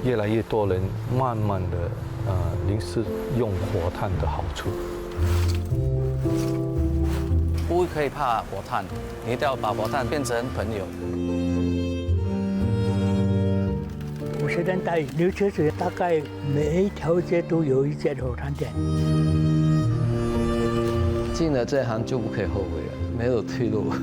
越来越多人慢慢的凝视用火炭的好处。不可以怕火炭，你一定要把火炭变成朋友。50年代纽约市大概每一条街都有一间火炭店。进了这行就不可以后悔了，没有退路。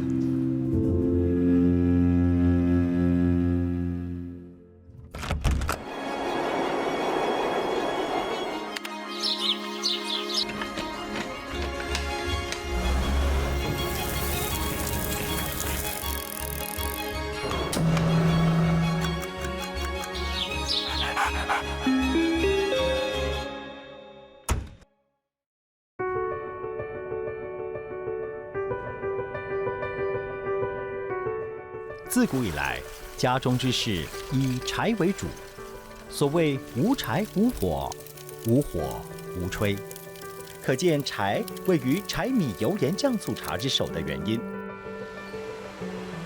自古以来，家中之事以柴为主。所谓无柴无火，无火无炊，可见柴位于柴米油盐酱醋茶之首的原因。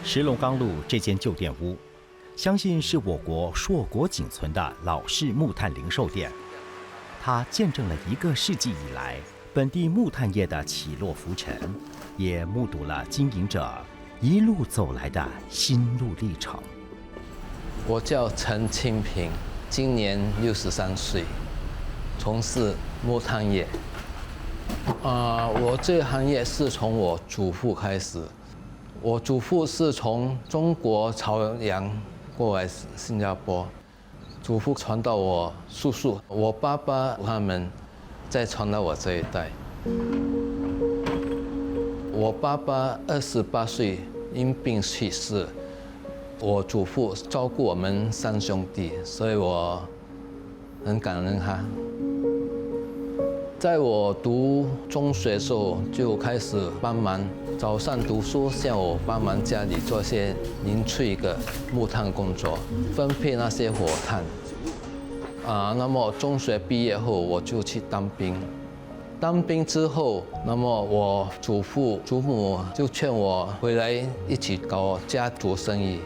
石龙岗路这间旧店屋，相信是我国硕果仅存的老式木炭零售店。它见证了1个世纪以来本地木炭业的起落浮沉，也目睹了经营者一路走来的心路历程。我叫陈清平，今年63岁，从事木炭业。我这个行业是从我祖父开始。我祖父是从中国朝阳过来新加坡，祖父传到我叔叔，我爸爸他们再传到我这一代。我爸爸28岁因病去世，我祖父照顾我们3兄弟，所以我很感恩他。在我读中学的时候就开始帮忙，早上读书，下午帮忙家里做些零碎的木炭工作，分配那些火炭。那么中学毕业后我就去当兵。当兵之后，那么我祖父祖母就劝我回来一起搞家族生意。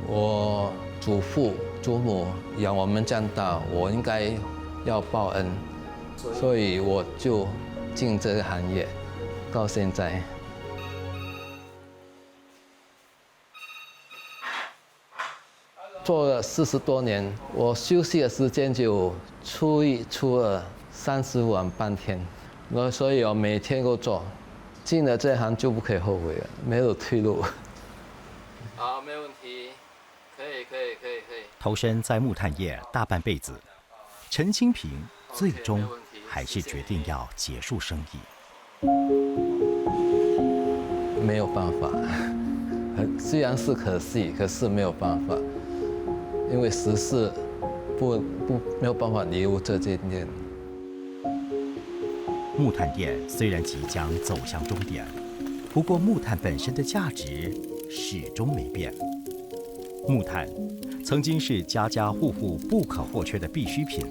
我祖父祖母养我们长大，我应该要报恩，所以我就进这个行业，到现在。做了40多年，我休息的时间就初1、初230晚半天。所以我每天都做，进了这行就不可以后悔了，没有退路。好，没问题，可以。投身在木炭业大半辈子，陈清平最终还是决定要结束生意。没有办法，虽然是可惜，可是没有办法，因为时事没有办法留这间店。木炭店虽然即将走向终点，不过木炭本身的价值始终没变。木炭曾经是家家户户不可或缺的必需品，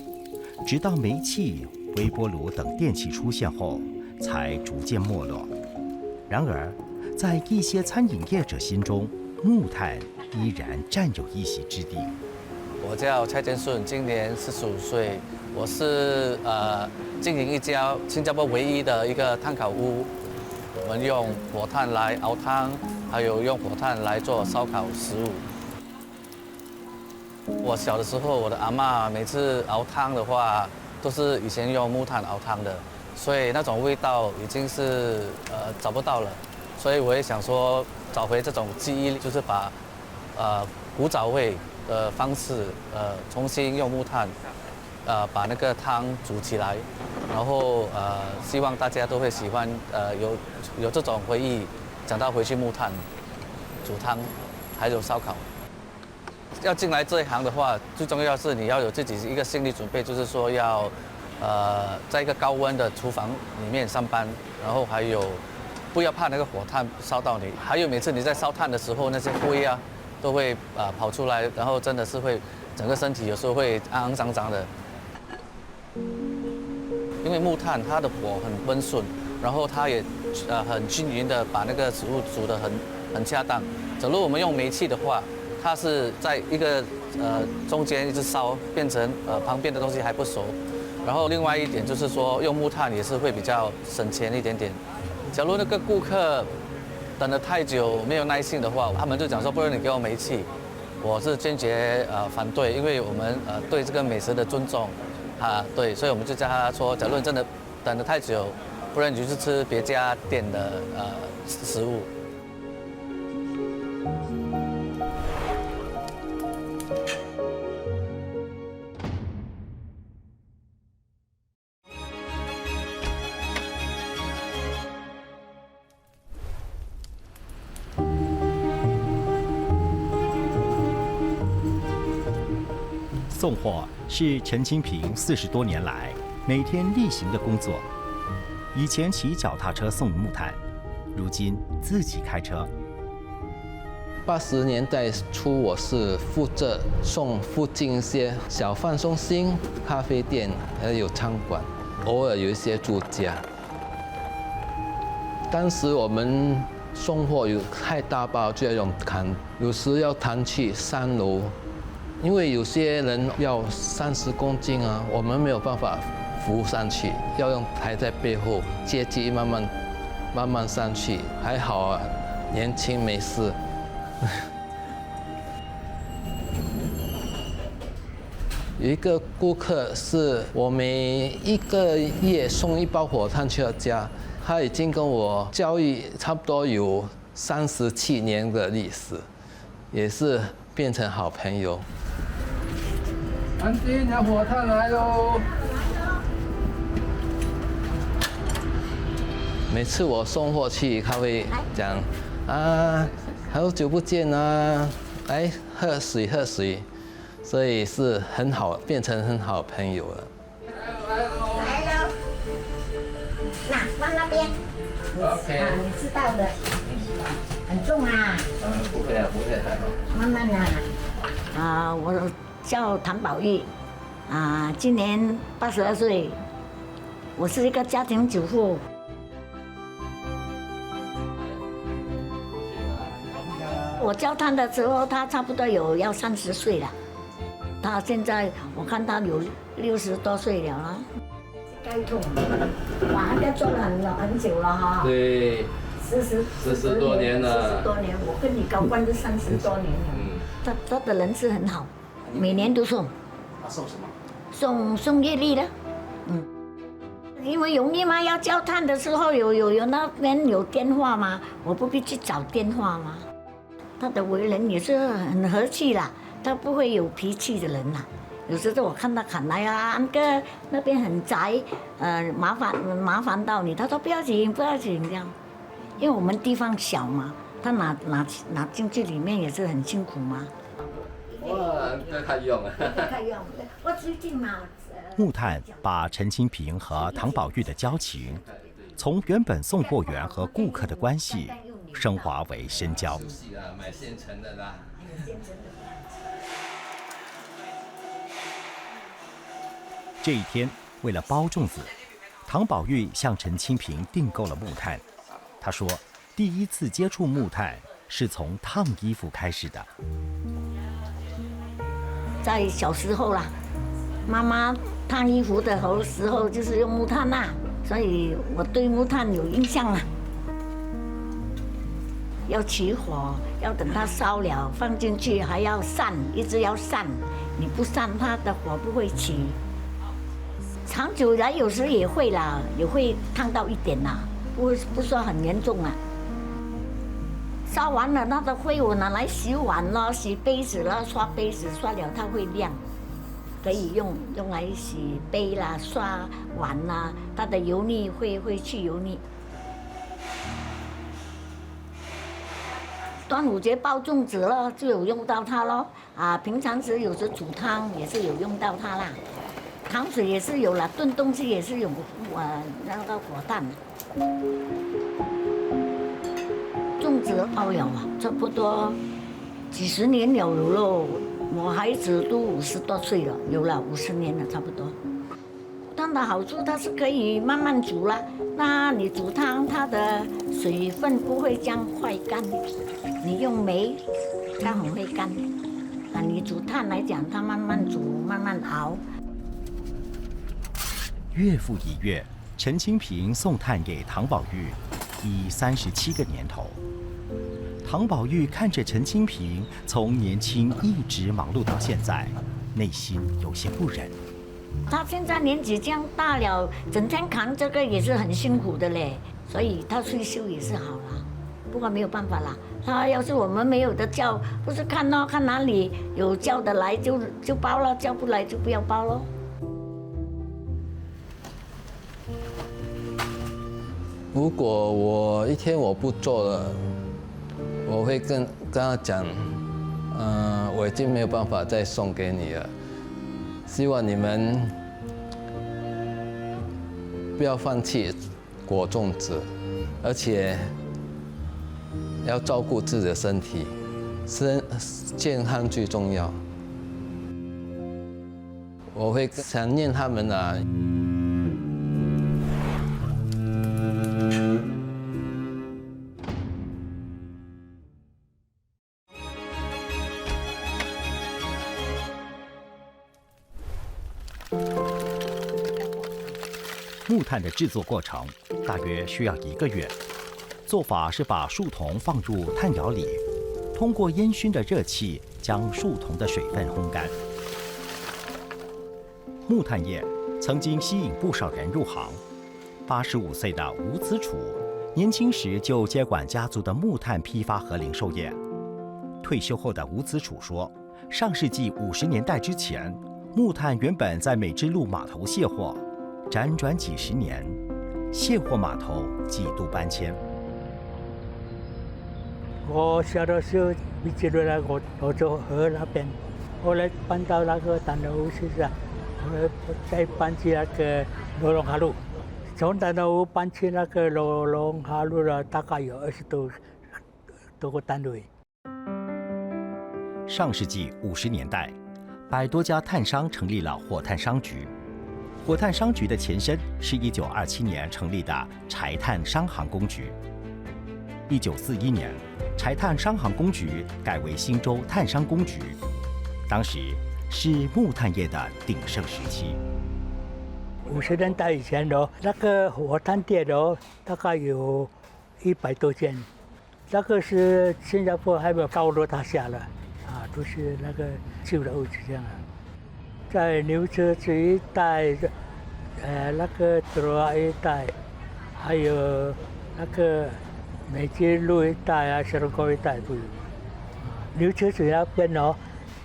直到煤气、微波炉等电器出现后，才逐渐没落。然而，在一些餐饮业者心中，木炭依然占有一席之地。我叫蔡建顺，今年45岁，我是经营一家新加坡唯一的一个炭烤屋。我们用火炭来熬汤，还有用火炭来做烧烤食物。我小的时候，我的阿嬷每次熬汤的话，都是以前用木炭熬汤的，所以那种味道已经是找不到了。所以我也想说，找回这种记忆，就是把古早味的方式，重新用木炭，把那个汤煮起来，然后希望大家都会喜欢，有这种回忆，想到回去木炭煮汤，还有烧烤。要进来这一行的话，最重要是你要有自己一个心理准备，就是说要在一个高温的厨房里面上班，然后还有不要怕那个火炭烧到你，还有每次你在烧炭的时候，那些灰啊都会跑出来，然后真的是会整个身体有时候会肮肮脏脏的。因为木炭它的火很温顺，然后它也很均匀的把那个食物煮得很恰当。假如我们用煤气的话，它是在一个中间一直烧，变成旁边的东西还不熟。然后另外一点就是说，用木炭也是会比较省钱一点点。假如那个顾客等得太久没有耐性的话，他们就讲说，不如你给我煤气。我是坚决反对，因为我们对这个美食的尊重对，所以我们就叫他说，假如你真的等得太久，不然你就去吃别家店的食物。送货是陈清平40多年来每天例行的工作。以前骑脚踏车送木炭，如今自己开车。80年代初，我是负责送附近一些小贩中心、咖啡店，还有餐馆，偶尔有一些住家。当时我们送货有太大包就要用扛，有时要扛去3楼。因为有些人要30公斤啊，我们没有办法扶上去，要用抬在背后，阶梯慢慢上去。还好啊，年轻没事。有一个顾客是我每1个月送1包火炭去他家，他已经跟我交易差不多有37年的历史，也是变成好朋友。安迪，你的火炭来喽！每次我送货去，他会讲啊，好久不见啊，来喝水喝水，所以是很好，变成很好朋友了。来喽，那放那边。OK。你知道的，很重啊。不会啊，不会，还好。慢慢啊。我叫唐宝玉，今年82岁，我是一个家庭主妇。我教他的时候，他差不多要30岁了。他现在我看他有60多岁了啦。该痛，哇，应该做了很久了哈。对。40多年了。40多年，我跟你搞关都30多年了。他的人是很好。每年都送，他送什么？送月历的，因为容易嘛，要交炭的时候有那边有电话嘛，我不必去找电话嘛。他的为人也是很和气啦，他不会有脾气的人啦。有时候我看他喊来啊，安哥那边很窄，麻烦到你，他说不要紧不要紧这样，因为我们地方小嘛，他拿进去里面也是很辛苦嘛。哇，这太用了。太用了，我最近嘛。木炭把陈清平和唐宝玉的交情，从原本送货员和顾客的关系，升华为深交。买现成的啦。这一天，为了包粽子，唐宝玉向陈清平订购了木炭。他说，第一次接触木炭是从烫衣服开始的。在小时候啦，妈妈烫衣服的时候就是用木炭啦，所以我对木炭有印象啦。要起火，要等它烧了，放进去还要散，一直要散，你不散它的火不会起。长久来有时也会啦，也会烫到一点啦，不说很严重啦。烧完了，那个灰我拿来洗碗咯，洗杯子咯，刷杯子，刷了它会亮，可以用来洗杯啦、刷碗啦，它的油腻会去油腻。端午节包粽子咯，就有用到它咯。平常时有时煮汤也是有用到它啦，糖水也是有啦，炖东西也是有那个火炭。粽子包了差不多几十年了咯，我孩子都50多岁了，有了50年了差不多。它的好处它是可以慢慢煮啦，那你煮汤它的水分不会这样快干，你用煤它很会干，你煮炭来讲，它慢慢煮，慢慢熬。月复一月，陈清平送炭给唐宝玉，已37个年头。唐宝玉看着陈清平从年轻一直忙碌到现在，内心有些不忍。他现在年纪这样大了，整天扛这个也是很辛苦的嘞，所以他退休也是好了。不过没有办法啦，他要是我们没有的叫，不是看咯，看哪里有叫得来就包了，叫不来就不要包咯。如果我一天我不做了，我会跟他讲，我已经没有办法再送给你了。希望你们不要放弃果粽子，而且要照顾自己的身体，健康最重要。我会想念他们啊。木炭的制作过程大约需要1个月，做法是把树桐放入炭窑里，通过烟熏的热气将树桐的水分烘干。木炭业曾经吸引不少人入行。85岁的吴子楚，年轻时就接管家族的木炭批发和零售业。退休后的吴子楚说，上世纪50年代之前，木炭原本在美之路码头卸货。辗转几十年，卸货码头几度搬迁。我小的时候，美之路那个罗州河那边，后来搬到那个丹东市上，后来再搬去那个罗龙哈路。从丹东搬去那个罗龙哈路了，大概有20多个单位。上世纪50年代，100多家炭商成立了火炭商局。火炭商局的前身是1927年成立的柴炭商行公局。1941年，柴炭商行公局改为新州炭商公局，当时是木炭业的鼎盛时期。50年代以前的那个火炭店的，大概有100多间，那个是新加坡还没有高楼大厦了，都是那个旧的屋子这样。在牛车这一带，那个德拉一带，还有那个美吉路一带啊，石龙沟一带都有。牛车水那边哦，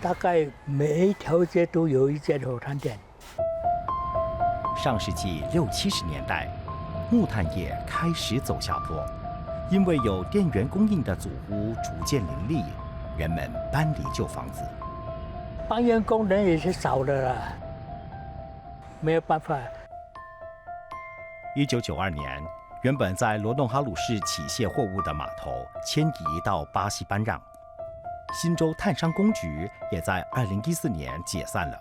大概每一条街都有一间火炭店。上世纪60、70年代，木炭业开始走下坡，因为有电源供应的祖屋逐渐林立，人们搬离旧房子。搬运工人也是少的啦，没有办法。1992年，原本在罗弄哈鲁市起卸货物的码头迁移到巴西班让，新州炭商公局也在2014年解散了。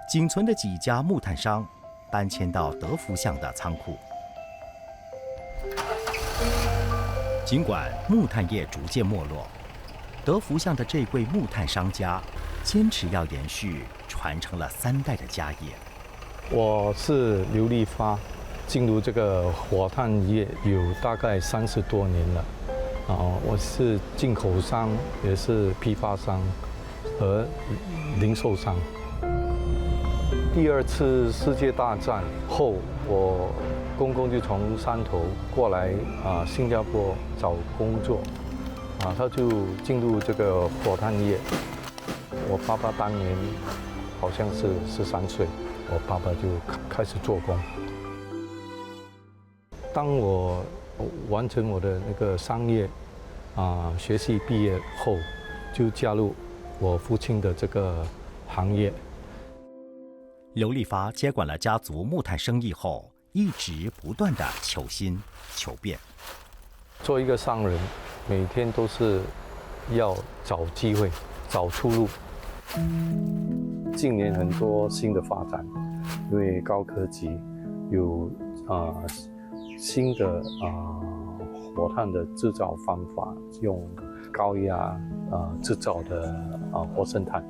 仅存的几家木炭商搬迁到德福巷的仓库。尽管木炭业逐渐没落，德福巷的这位木炭商家坚持要延续传承了3代的家业。我是刘立发，进入这个火炭业有大概30多年了。我是进口商，也是批发商和零售商。第2次世界大战后，我公公就从汕头过来新加坡找工作，他就进入这个火炭业。我爸爸当年好像是13岁，我爸爸就开始做工。当我完成我的那个商业学习毕业后，就加入我父亲的这个行业。刘立发接管了家族木炭生意后，一直不断地求新求变。做一个商人，每天都是要找机会、找出路。近年很多新的发展，因为高科技有新的火炭的制造方法，用高压制造的活生炭，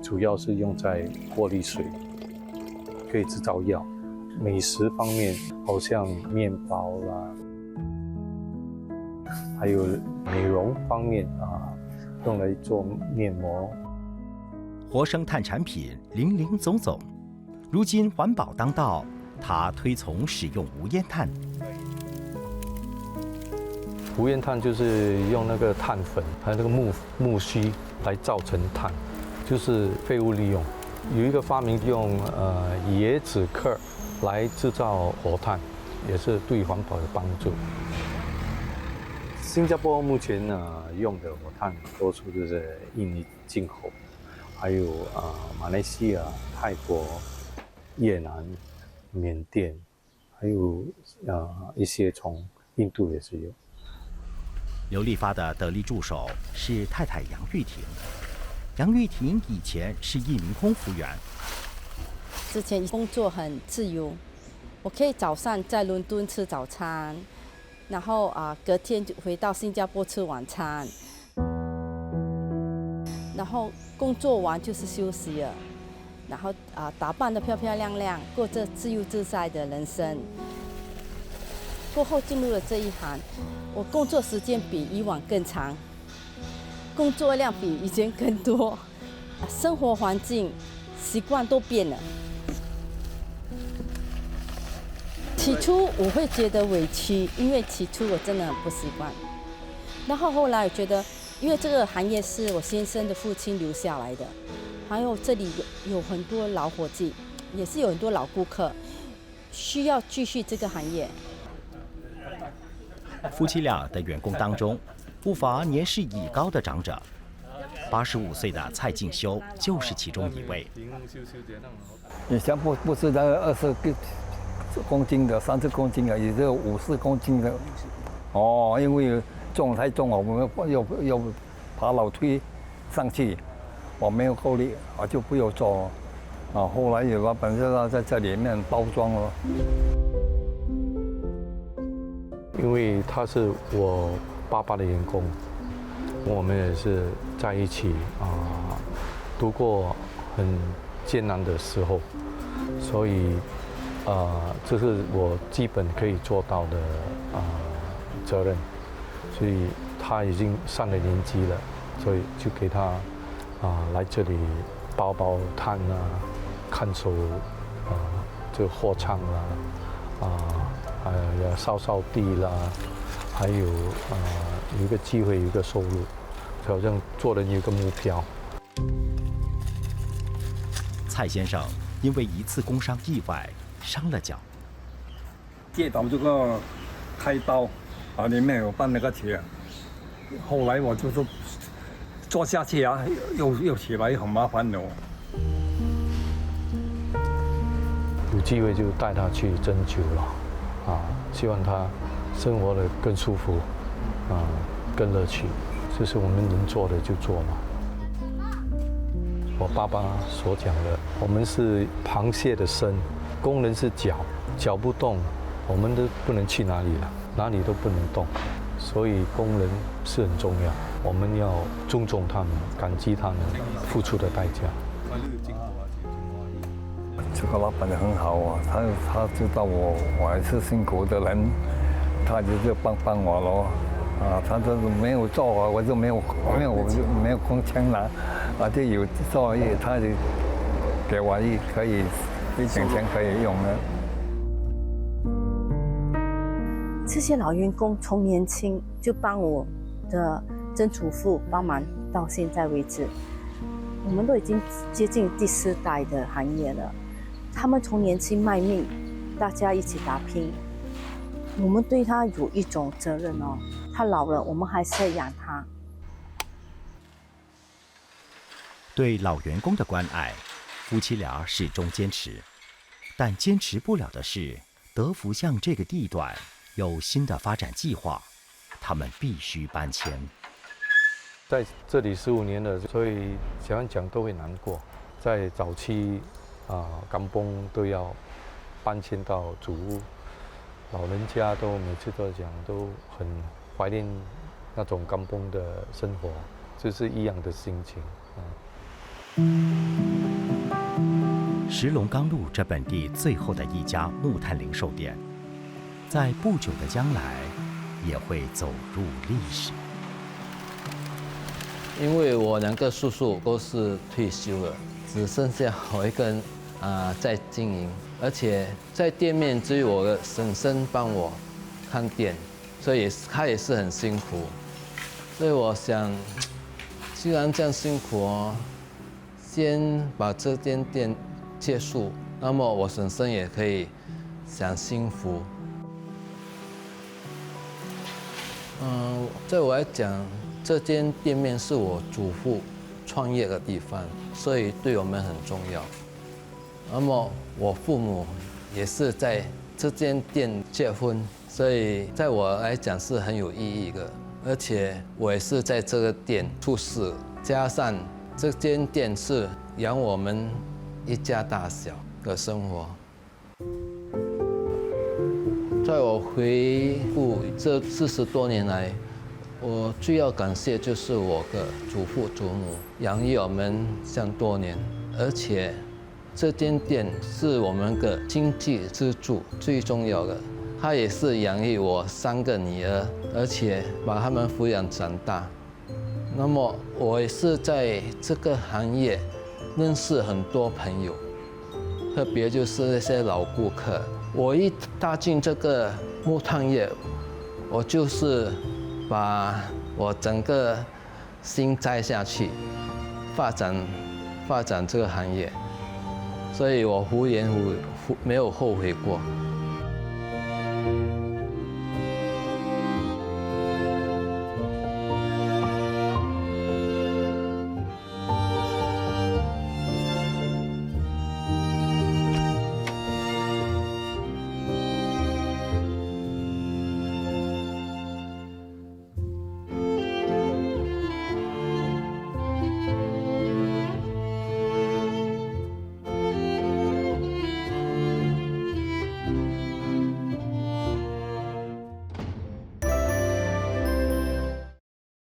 主要是用在过滤水，可以制造药。美食方面，好像面包啦，还有美容方面用来做面膜。活生炭产品林林总总，如今环保当道，他推崇使用无烟炭。无烟炭就是用那个碳粉还有那个木须来造成炭，就是废物利用。有一个发明用椰子壳来制造火炭，也是对环保有帮助。新加坡目前用的火炭多数就是印尼进口，还有马来西亚、泰国、越南、缅甸，还有一些从印度也是有。刘立发的得力助手是太太杨玉婷。杨玉婷以前是一名空服员，之前工作很自由，我可以早上在伦敦吃早餐，然后隔天就回到新加坡吃晚餐，然后工作完就是休息了，然后打扮得漂漂亮亮，过着自由自在的人生。过后进入了这一行，我工作时间比以往更长，工作量比以前更多，生活环境、习惯都变了。起初我会觉得委屈，因为起初我真的很不习惯。然后后来我觉得，因为这个行业是我先生的父亲留下来的，还有这里有很多老伙计，也是有很多老顾客，需要继续这个行业。夫妻俩的员工当中，不乏年事已高的长者。85岁的蔡进修就是其中一位。以前不是那个20公斤的、30公斤的，也就50公斤的。因为重太重了，我们要爬楼梯上去，我没有够力，我就不要做了。后来有老板就在这里面包装了。因为他是我爸爸的员工，我们也是在一起度过很艰难的时候，所以这是我基本可以做到的责任。所以他已经上了年纪了，所以就给他来这里包炭看守这个货仓要扫地啦，还有有一个机会，有一个收入，好像做人有一个目标。蔡先生因为一次工伤意外伤了脚，跌倒这个开刀里面有搬那个铁，后来我就是坐下去又起来，很麻烦的。有机会就带他去针灸了。希望他生活得更舒服，更乐趣，这是我们能做的就做嘛。我爸爸所讲的，我们是螃蟹的身，工人是脚，脚不动，我们都不能去哪里了，哪里都不能动，所以工人是很重要，我们要尊重他们，感激他们付出的代价。这个老板很好他知道我还是辛苦的人，他就帮我咯。他这没有做我就没有工钱拿，就有做他就给我可以一点钱可以用的。这些老员工从年轻就帮我的曾祖父帮忙到现在为止，我们都已经接近第4代的行业了。他们从年轻卖命，大家一起打拼。我们对他有一种责任他老了，我们还是要养他。对老员工的关爱，夫妻俩始终坚持，但坚持不了的是，德福巷这个地段有新的发展计划，他们必须搬迁。在这里15年了，所以怎样讲都会难过。在早期甘崩都要搬迁到祖屋，老人家都每次都讲都很怀念那种甘崩的生活，就是一样的心情。石龙冈路这本地最后的一家木炭零售店，在不久的将来也会走入历史。因为我2个叔叔都是退休了，只剩下我一个人在经营，而且在店面只有我的婶婶帮我看店，所以他也是很辛苦。所以我想，既然这样辛苦哦，先把这间店结束，那么我婶婶也可以享幸福。对我来讲，这间店面是我祖父创业的地方，所以对我们很重要。那么我父母也是在这间店结婚，所以在我来讲是很有意义的。而且我也是在这个店出世，加上这间店是养我们一家大小的生活。在我回顾这40多年来，我最要感谢就是我的祖父祖母养育我们这样多年，而且这间店是我们的经济支柱最重要的。它也是养育我3个女儿，而且把她们抚养长大。那么我也是在这个行业认识很多朋友，特别就是那些老顾客。我一踏进这个木炭业，我就是把我整个心栽下去，发展这个行业，所以我没有后悔过。